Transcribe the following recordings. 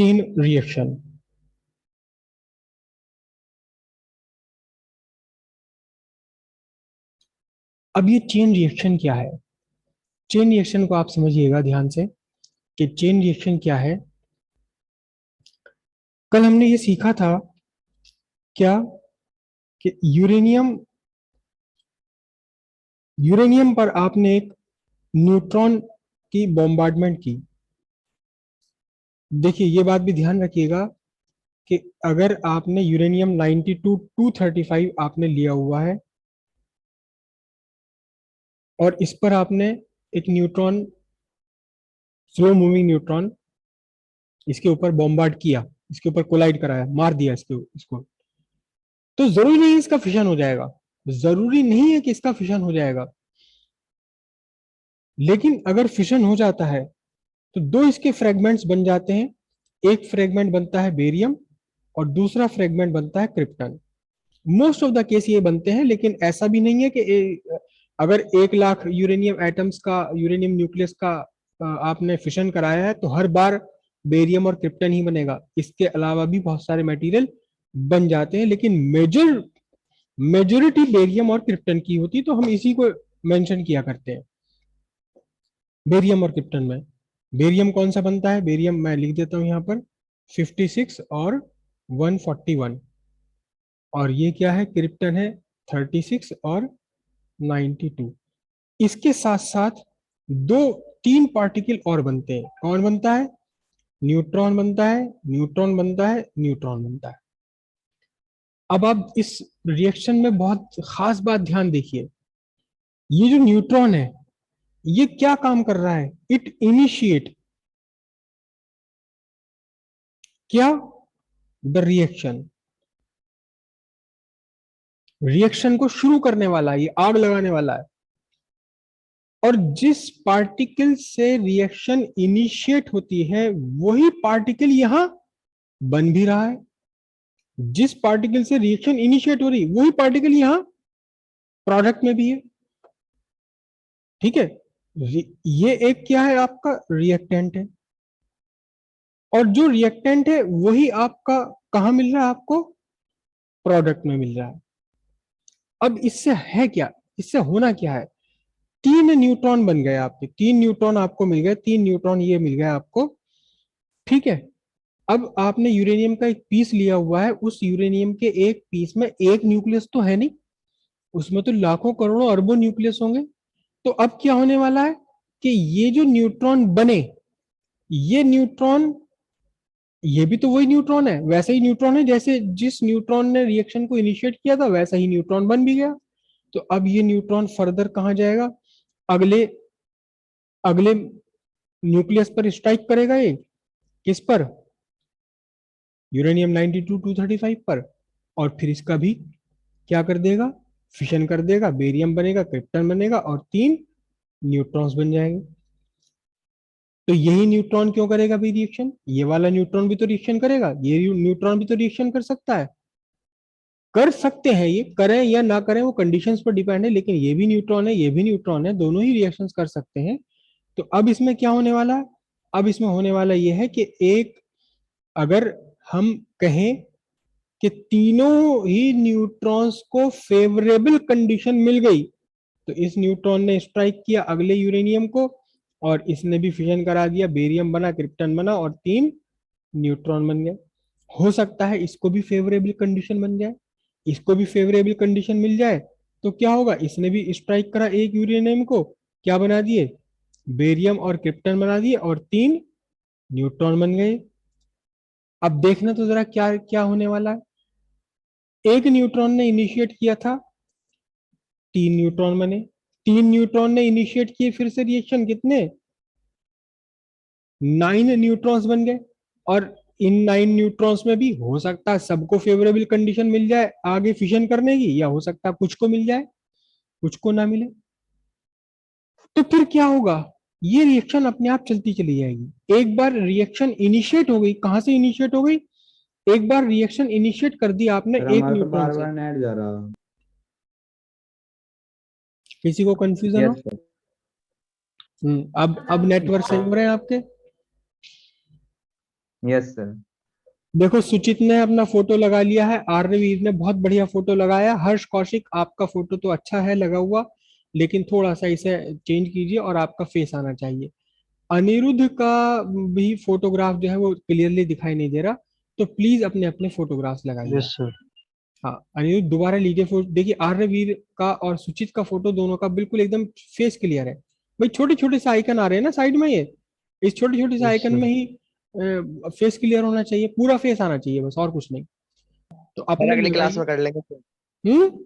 Chain reaction. अब ये chain reaction क्या है? चेन रिएक्शन को आप समझिएगा ध्यान से कि चेन रिएक्शन क्या है। कल हमने ये सीखा था क्या कि यूरेनियम यूरेनियम पर आपने एक न्यूट्रॉन की बॉम्बार्डमेंट की। देखिए ये बात भी ध्यान रखिएगा कि अगर आपने यूरेनियम 92 235 आपने लिया हुआ है और इस पर आपने एक न्यूट्रॉन, स्लो मूविंग न्यूट्रॉन इसके ऊपर बॉम्बार्ड किया, इसके ऊपर कोलाइड कराया, मार दिया इसको, तो जरूरी नहीं है इसका फिशन हो जाएगा। जरूरी नहीं है कि इसका फिशन हो जाएगा, लेकिन अगर फिशन हो जाता है तो दो इसके फ्रेगमेंट्स बन जाते हैं। एक फ्रेगमेंट बनता है बेरियम और दूसरा फ्रेगमेंट बनता है krypton. Most of the case ये बनते हैं, लेकिन ऐसा भी नहीं है कि अगर 1 लाख यूरेनियम एटम्स का, यूरेनियम न्यूक्लियस का आपने फिशन कराया है तो हर बार बेरियम और क्रिप्टन ही बनेगा। इसके अलावा भी बहुत सारे मटेरियल बन जाते हैं, लेकिन मेजोरिटी बेरियम और क्रिप्टन की होती, तो हम इसी को मेंशन किया करते हैं बेरियम और क्रिप्टन में। बेरियम कौन सा बनता है? बेरियम मैं लिख देता हूं यहाँ पर 56 और 141, और ये क्या है? क्रिप्टन है 36 और 92। इसके साथ साथ दो तीन पार्टिकल और बनते हैं। कौन बनता है? न्यूट्रॉन बनता है, न्यूट्रॉन बनता है, न्यूट्रॉन बनता है। अब आप इस रिएक्शन में बहुत खास बात ध्यान देखिए। ये जो न्यूट्रॉन है ये क्या काम कर रहा है? इट इनिशिएट क्या? The reaction. रिएक्शन को शुरू करने वाला है, ये आग लगाने वाला है। और जिस पार्टिकल से रिएक्शन इनिशिएट होती है वही पार्टिकल यहां बन भी रहा है। जिस पार्टिकल से रिएक्शन इनिशिएट हो रही वही पार्टिकल यहां प्रोडक्ट में भी है। ठीक है, ये एक क्या है? आपका रिएक्टेंट है, और जो रिएक्टेंट है वही आपका कहां मिल रहा है? आपको प्रोडक्ट में मिल रहा है। अब इससे है क्या? इससे होना क्या है? 3 न्यूट्रॉन बन गए आपके, 3 न्यूट्रॉन आपको मिल गए, 3 न्यूट्रॉन ये मिल गया आपको। ठीक है, अब आपने यूरेनियम का एक पीस लिया हुआ है, उस यूरेनियम के एक पीस में एक न्यूक्लियस तो है नहीं, उसमें तो लाखों करोड़ों अरबों न्यूक्लियस होंगे। तो अब क्या होने वाला है कि ये जो न्यूट्रॉन बने, ये न्यूट्रॉन, ये भी तो वही न्यूट्रॉन है, वैसे ही न्यूट्रॉन है जैसे जिस न्यूट्रॉन ने रिएक्शन को इनिशिएट किया था, वैसा ही न्यूट्रॉन बन भी गया। तो अब ये न्यूट्रॉन फर्दर कहां जाएगा? अगले अगले न्यूक्लियस पर स्ट्राइक करेगा ये। किस पर? यूरेनियम 92 235 पर। और फिर इसका भी क्या कर देगा? फिशन कर देगा, बेरियम बनेगा, क्रिप्टन बनेगा और 3 न्यूट्रॉन्स बन जाएंगे। तो यही न्यूट्रॉन क्यों करेगा भी रिएक्शन? ये वाला न्यूट्रॉन भी तो रिएक्शन करेगा, ये न्यूट्रॉन भी तो रिएक्शन कर सकता है। कर सकते हैं, ये करें या ना करें वो कंडीशंस पर डिपेंड है, लेकिन ये भी न्यूट्रॉन है, ये भी न्यूट्रॉन है, दोनों ही रिएक्शंस कर सकते हैं। तो अब इसमें क्या होने वाला है? अब इसमें होने वाला ये है कि एक, अगर हम कहें कि तीनों ही न्यूट्रॉन्स को फेवरेबल कंडीशन मिल गई, तो इस न्यूट्रॉन ने स्ट्राइक किया अगले यूरेनियम को और इसने भी फिजन करा दिया, बेरियम बना, क्रिप्टन बना और 3 न्यूट्रॉन बन गए। हो सकता है इसको भी फेवरेबल कंडीशन बन जाए, इसको भी फेवरेबल कंडीशन मिल जाए, तो क्या होगा? इसने भी स्ट्राइक करा एक यूरेनियम को, क्या बना दिए? बेरियम और क्रिप्टन बना दिए और 3 न्यूट्रॉन बन गए। अब देखना तो जरा क्या क्या होने वाला है। एक न्यूट्रॉन ने इनिशिएट किया था, 3 न्यूट्रॉन बने। 3 न्यूट्रॉन ने इनिशिएट किए फिर से रिएक्शन, कितने? 9 न्यूट्रॉन्स बन गए। और इन 9 न्यूट्रॉन्स में भी हो सकता है सबको फेवरेबल कंडीशन मिल जाए आगे फिशन करने की, या हो सकता है कुछ को मिल जाए कुछ को ना मिले। तो फिर क्या होगा? ये रिएक्शन अपने आप चलती चली जाएगी। एक बार रिएक्शन इनिशिएट हो गई, कहां से इनिशिएट हो गई? एक बार रिएक्शन इनिशिएट कर दी आपने सर एक हमारा तो न्यूट्रॉन बार से। बार नेट जा रहा। किसी को कंफ्यूजन हो? Yes sir. अब नेटवर्क सही हो रहे हैं आपके? Yes sir. देखो सुचित ने अपना फोटो लगा लिया है, आर्यवीर ने बहुत बढ़िया फोटो लगाया, हर्ष कौशिक आपका फोटो तो अच्छा है लगा हुआ, लेकिन थोड़ा सा इसे चेंज कीजिए और आपका फेस आना चाहिए। अनिरुद्ध का भी फोटोग्राफ जो है वो क्लियरली दिखाई नहीं दे रहा, तो प्लीज अपने अपने फोटोग्राफ्स लगाइए। Yes sir. हाँ अनिरुद्ध दोबारा लीजिए फोटो, देखिए आर्यवीर का और सुचित का फोटो दोनों का बिल्कुल एकदम फेस क्लियर है। भाई छोटे छोटे से आइकन आ रहे हैं ना साइड में, ये इस छोटे छोटे से यस आइकन सर। में ही फेस क्लियर होना चाहिए, पूरा फेस आना चाहिए बस, और कुछ नहीं। तो सर अपने में अगली क्लास लगाइए। में कर लेंगे, हम्म।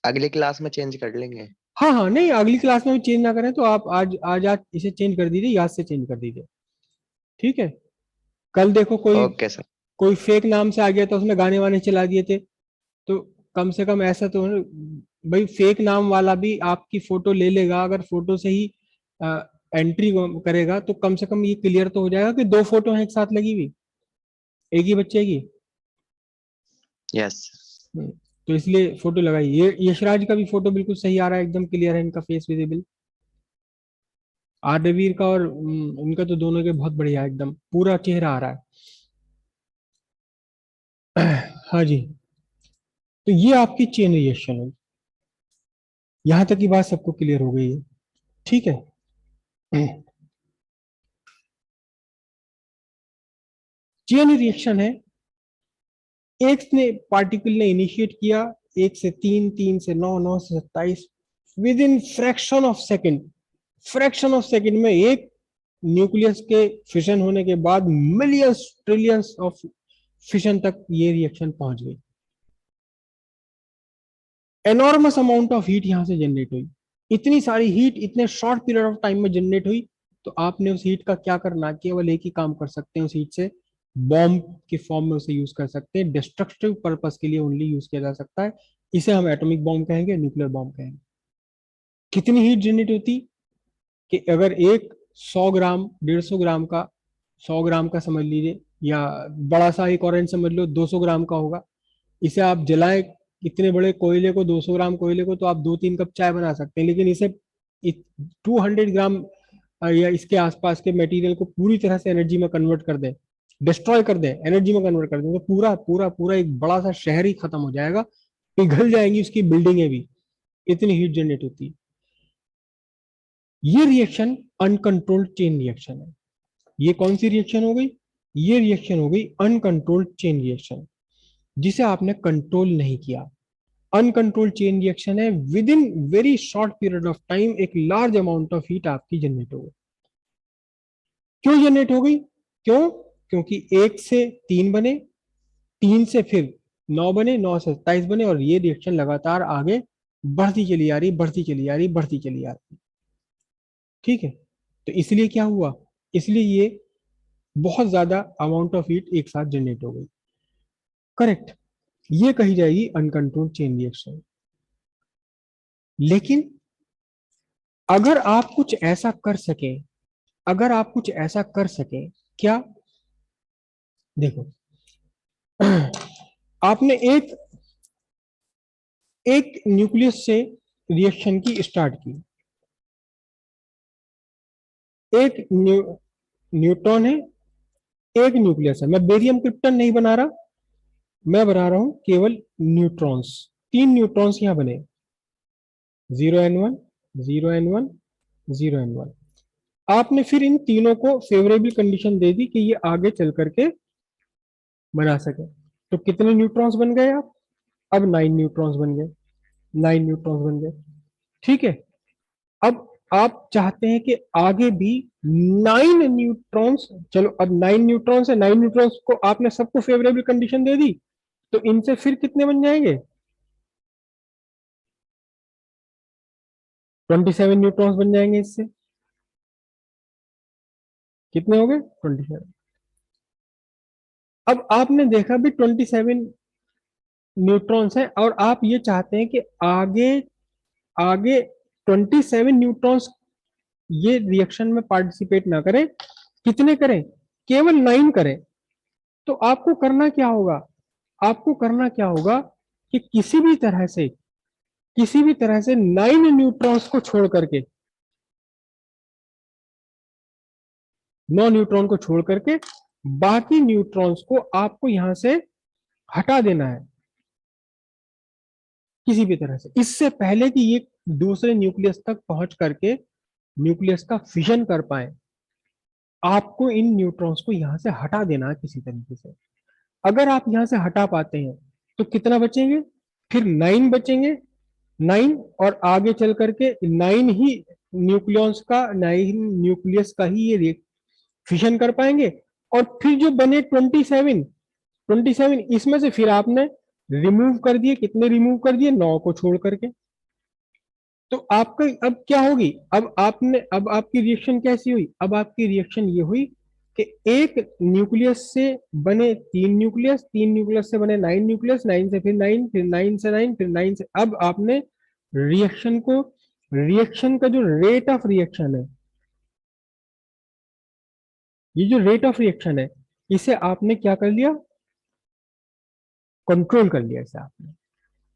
अगली क्लास में चेंज कर लेंगे। हाँ हाँ, नहीं अगली क्लास में भी चेंज ना करें तो आप आज इसे चेंज कर दीजिए, याद से चेंज कर दीजिए, ठीक है। कल देखो कोई ओके सर। कोई फेक नाम से आ गया तो उसने गाने वाने चला दिए थे, तो कम से कम ऐसा तो भाई फेक नाम वाला भी आपकी फोटो ले लेगा, अगर फोटो से ही एंट्री करेगा तो कम से कम ये क्लियर तो हो जाएगा कि दो फोटो हैं एक साथ लगी हुई, एक ही बच्चे की। यस। तो इसलिए फोटो लगाइए। ये यशराज का भी फोटो बिल्कुल सही आ रहा है, एकदम क्लियर है इनका फेस विजिबल। आर्यवीर का और इनका तो दोनों के बहुत बढ़िया है, एकदम पूरा चेहरा आ रहा है। हाँ जी। तो ये आपकी चेन रिएक्शन है, यहां तक की बात सबको क्लियर हो गई है, ठीक है। चेन रिएक्शन है, एक ने पार्टिकल ने इनिशिएट किया, एक से तीन, तीन से नौ, नौ से 27, with in fraction of second, fraction of second में एक न्यूक्लियस के फिशन होने के बाद मिलियंस ट्रिलियंस ऑफ फिशन तक ये रिएक्शन पहुंच गई। एनॉर्मस अमाउंट ऑफ हीट यहां से जनरेट हुई, इतनी सारी हीट इतने शॉर्ट पीरियड ऑफ टाइम में जनरेट हुई। तो आपने उस हीट का क्या करना, केवल एक ही काम कर सकते हैं उस हीट से, बॉम्ब के फॉर्म में उसे यूज कर सकते हैं, डिस्ट्रक्टिव पर्पस के लिए ओनली यूज किया जा सकता है। इसे हम एटॉमिक बॉम्ब कहेंगे, न्यूक्लियर बॉम्ब कहेंगे। कितनी हीट जनरेट होती कि अगर एक 100 ग्राम, 150 ग्राम का, 100 ग्राम का समझ लीजिए, या बड़ा सा एक ऑरेंज समझ लो 200 ग्राम का होगा, इसे आप जलाएं इतने बड़े कोयले को, 200 ग्राम कोयले को, तो आप 2-3 कप चाय बना सकते हैं। लेकिन इसे 200 ग्राम या इसके आसपास के मटेरियल को पूरी तरह से एनर्जी में कन्वर्ट कर दें, डिस्ट्रॉय कर दें, एनर्जी में कन्वर्ट कर दें, तो पूरा पूरा पूरा एक बड़ा सा शहर ही खत्म हो जाएगा, पिघल जाएंगी उसकी बिल्डिंगें भी, इतनी हीट जनरेट होती है। ये रिएक्शन अनकंट्रोल्ड चेन रिएक्शन है। ये कौन सी रिएक्शन हो गई? ये रिएक्शन हो गई अनकंट्रोल्ड चेन रिएक्शन, जिसे आपने कंट्रोल नहीं किया। अनकंट्रोल्ड चेन रिएक्शन है, with in very short period of time एक लार्ज अमाउंट ऑफ हीट आपकी जनरेट हो गई। क्यों जनरेट हो गई? क्यों? क्योंकि एक से तीन बने, तीन से फिर नौ बने, नौ से 27 बने, और ये रिएक्शन लगातार आगे बढ़ती चली आ रही, बढ़ती चली आ रही, बढ़ती चली आ रही, ठीक है। तो इसलिए क्या हुआ, इसलिए ये बहुत ज्यादा अमाउंट ऑफ हीट एक साथ जनरेट हो गई, करेक्ट। ये कही जाएगी अनकंट्रोल्ड चेन रिएक्शन। लेकिन अगर आप कुछ ऐसा कर सके, अगर आप कुछ ऐसा कर सके, क्या? देखो, आपने एक एक न्यूक्लियस से रिएक्शन की स्टार्ट की, एक न्यूट्रॉन है, एक न्यूक्लियस है। मैं बेरियम क्रिप्टन नहीं बना रहा, मैं बना रहा हूं केवल न्यूट्रॉन्स। तीन न्यूट्रॉन्स यहां बने, 0n1, 0n1, 0n1। आपने फिर इन तीनों को फेवरेबल कंडीशन दे दी कि ये आगे चल करके बना सके। तो कितने न्यूट्रॉन्स बन गए आप? अब 9 न्यूट्रॉन्स बन गए, 9 न्यूट्रॉन्स बन गए, ठीक है। अब आप चाहते हैं कि आगे भी 9 न्यूट्रॉन्स, चलो अब 9 न्यूट्रॉन्स है, 9 न्यूट्रॉन्स को आपने सबको फेवरेबल कंडीशन दे दी, तो इनसे फिर कितने बन जाएंगे? 27 न्यूट्रॉन्स बन जाएंगे इससे। कितने हो गए? 27। अब आपने देखा भी 27 न्यूट्रॉन्स हैं, और आप ये चाहते हैं कि आगे आगे 27 न्यूट्रॉन्स ये रिएक्शन में पार्टिसिपेट ना करें। कितने करें? केवल 9 करें। तो आपको करना क्या होगा? आपको करना क्या होगा कि किसी भी तरह से 9 न्यूट्रॉन्स को छोड़ करके नौ न्यूट्रॉन को छोड़ करके बाकी न्यूट्रॉन्स को आपको यहां से हटा देना है किसी भी तरह से, इससे पहले कि ये दूसरे न्यूक्लियस तक पहुंच करके न्यूक्लियस का फिशन कर पाए। आपको इन न्यूट्रॉन्स को यहां से हटा देना है किसी तरीके से। अगर आप यहां से हटा पाते हैं तो कितना बचेंगे, फिर 9 बचेंगे। 9 और आगे चल करके 9 ही न्यूक्लियस का, 9 न्यूक्लियस का ही ये फिशन कर पाएंगे। और फिर जो बने 27, 27 इसमें से फिर आपने रिमूव कर दिए, कितने रिमूव कर दिए, 9 को छोड़ करके। तो आपका अब क्या होगी, अब आपकी रिएक्शन कैसी हुई, अब आपकी रिएक्शन ये हुई कि एक न्यूक्लियस से बने 3 न्यूक्लियस, 3 न्यूक्लियस से बने 9 न्यूक्लियस, 9 से फिर 9, फिर 9 से 9, फिर 9 से, अब आपने रिएक्शन को, रिएक्शन का जो रेट ऑफ रिएक्शन है, ये जो रेट ऑफ रिएक्शन है, इसे आपने क्या कर लिया, कंट्रोल कर लिया इसे आपने।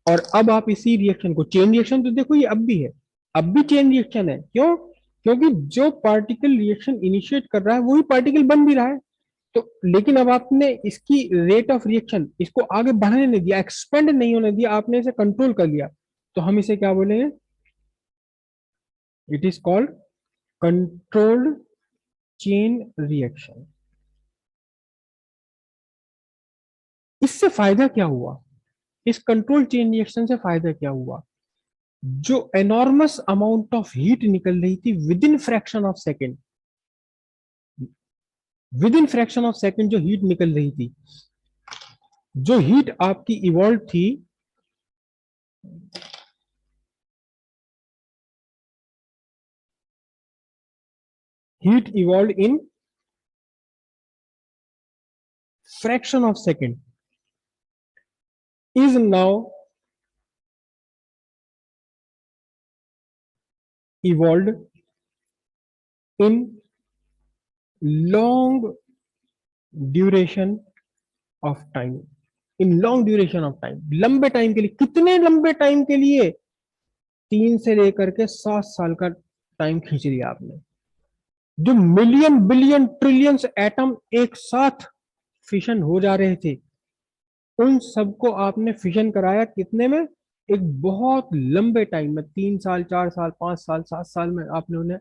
और अब आप इसी रिएक्शन को, चेन रिएक्शन तो देखो ये अब भी है, अब भी चेन रिएक्शन है, क्यों, क्योंकि जो पार्टिकल रिएक्शन इनिशिएट कर रहा है वही पार्टिकल बन भी रहा है। तो लेकिन अब आपने इसकी रेट ऑफ रिएक्शन, इसको आगे बढ़ने नहीं दिया, एक्सपेंड नहीं होने दिया, आपने इसे कंट्रोल कर लिया। तो हम इसे क्या बोलेंगे, it is called controlled chain reaction. इससे फायदा क्या हुआ, इस कंट्रोल चेन रिएक्शन से फायदा क्या हुआ, जो एनॉर्मस अमाउंट ऑफ हीट निकल रही थी with in fraction of second, with in fraction of second जो हीट निकल रही थी, जो हीट आपकी इवॉल्व थी, heat evolve in fraction of second is now evolved in long duration of time, in long duration of time, लंबे time के लिए, कितने लंबे टाइम के लिए, 3 से लेकर के 7 साल का टाइम खींच लिया आपने। जो मिलियन बिलियन ट्रिलियंस एटम एक साथ फिशन हो जा रहे थे, उन सबको आपने फिशन कराया कितने में, एक बहुत लंबे टाइम में, 3 साल, 4 साल, 5 साल, 7 साल में आपने उन्हें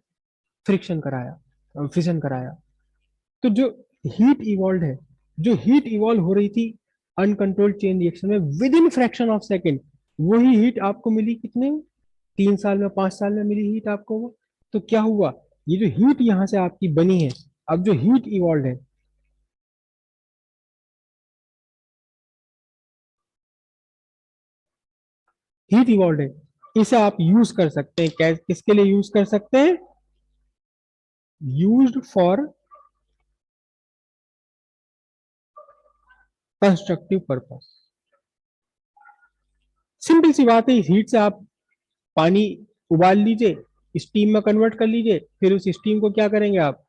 फ्रिक्शन कराया, फिशन कराया। तो जो हीट इवॉल्व है, जो हीट इवॉल्व हो रही थी अनकंट्रोल्ड चेन रिएक्शन में with in fraction of second, वही हीट आपको मिली कितने में, 3 साल में, 5 साल में मिली हीट आपको वो। तो क्या हुआ, ये जो हीट यहां से आपकी बनी है, अब जो हीट इवॉल्व है, हीट इवॉल्व है, इसे आप यूज कर सकते हैं, किसके लिए यूज कर सकते हैं, used for constructive purpose. Simple सी बात है, इस हीट से आप पानी उबाल लीजिए, स्टीम में कन्वर्ट कर लीजिए, फिर उस स्टीम को क्या करेंगे आप,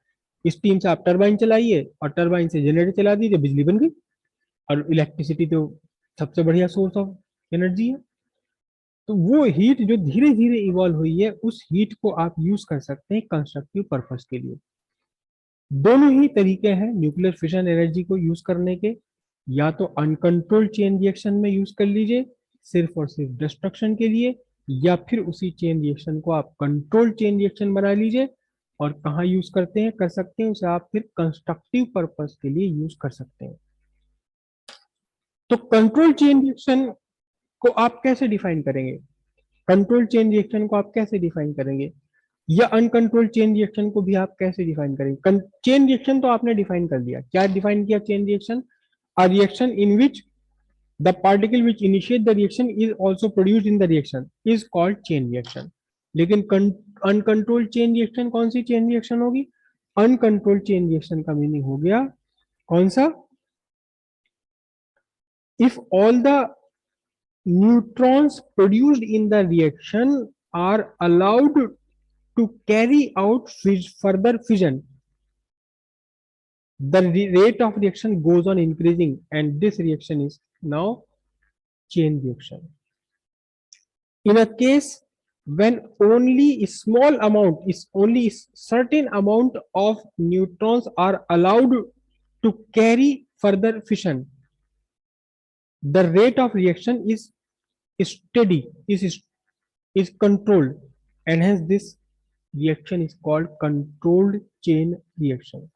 स्टीम से आप टरबाइन चलाइए और टरबाइन से जनरेटर चला दीजिए, बिजली बन गई। और इलेक्ट्रिसिटी तो सबसे बढ़िया सोर्स ऑफ एनर्जी है। तो वो हीट जो धीरे धीरे इवॉल्व हुई है, उस हीट को आप यूज कर सकते हैं कंस्ट्रक्टिव पर्पस के लिए। दोनों ही तरीके हैं न्यूक्लियर फिशन एनर्जी को यूज करने के, या तो अनकंट्रोल्ड चेन रिएक्शन में यूज कर लीजिए सिर्फ और सिर्फ डिस्ट्रक्शन के लिए, या फिर उसी चेन रिएक्शन को आप कंट्रोल्ड चेन रिएक्शन बना लीजिए। और कहाँ यूज करते हैं, कर सकते हैं उसे आप फिर कंस्ट्रक्टिव पर्पस के लिए यूज कर सकते हैं। तो कंट्रोल चेन रिएक्शन को आप कैसे डिफाइन करेंगे, कंट्रोल चेन रिएक्शन को आप कैसे डिफाइन करेंगे, या अनकंट्रोल्ड चेन रिएक्शन को भी आप कैसे डिफाइन करेंगे। चेन रिएक्शन तो आपने डिफाइन कर दिया, क्या डिफाइन किया chain reaction, a reaction in which the particle which initiate the reaction is also produced in the reaction is called chain reaction। लेकिन अनकंट्रोल्ड चेन रिएक्शन कौन सी चेन रिएक्शन होगी, uncontrolled chain reaction का meaning हो गया कौन सा, if all the neutrons produced in the reaction are allowed to carry out further fission, the rate of reaction goes on increasing and this reaction is now chain reaction। In a case when only a small amount is only certain amount of neutrons are allowed to carry further fission, the rate of reaction is steady, is controlled, and hence this reaction is called controlled chain reaction.